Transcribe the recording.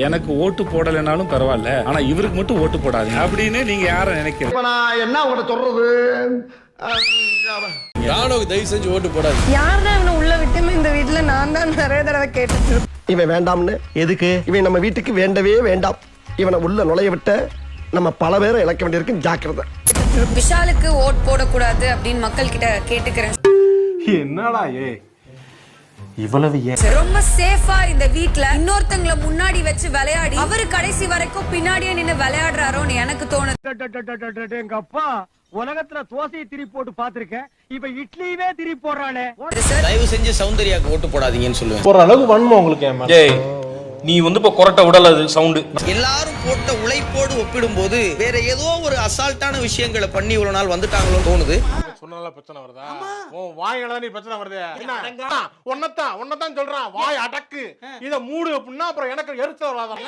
எனக்கு ஓட்டு போடலைனாலும் பரவாயில்ல, ஆனா இவருக்கு மட்டும் ஓட்டு போடாதீங்க அப்படின்னு நீங்க யார நினைக்கிறீங்க? நான் என்ன உங்கள்ட்ட சொல்றது? ராணுவ தயவு செஞ்சு ஓட்டு போடாது. யார்தான் இவனை உள்ள விட்டுமே இந்த வீட்டுல நான் தான் நிறைய தடவை கேட்டேன். இவன் வேண்டாம்னு எதுக்கு? இவன் நம்ம வீட்டுக்கு வேண்டவே வேண்டாம். இவனை உள்ள நுழைய விட்ட நம்ம பல பேரை இழக்க வேண்டியிருக்கு. ஜாக்கிரதை. விஷாலுக்கு ஓட் போடக்கூடாது அப்படின்னு மக்கள் கிட்ட கேட்டுக்கிறேன். என்னடா இவ்வளவு ரொம்ப சேஃபா இந்த வீட்ல இன்னொருத்தங்களை முன்னாடி வச்சு விளையாடி அவரு கடைசி வரைக்கும் பின்னாடியே நின்னு விளையாடுறாரோன்னு எனக்கு தோணுது. எங்க அப்பா உலகத்துல தோசையை திரி போட்டு பாத்திருக்கேன், இப்ப இட்லியவே திரி போடுறானே. தயவு செஞ்சு சௌந்தர்யாக்கு ஓட்டு போடாதீங்கன்னு சொல்லுவேன். ஒரு அளவுக்கு வன்மம் உங்களுக்கு. நீ இப்ப கொரட்டை விடல சவுண்டு. எல்லாரும் போட்ட உழைப்போடு ஒப்பிடும்போது வேற ஏதோ ஒரு அசால்ட்டான விஷயங்களை பண்ணி இவ்வளவு நாள் வந்துட்டாங்களோன்னு தோணுது. சொன்னால பிரச்சனை வருதா? வாயில நீ பிரச்சனை வருது. ஒன்னதான் சொல்றான், வாய் அடக்கு, இத மூடு அப்படின்னா அப்புறம் எனக்கு எரிச்சல் வராதான்.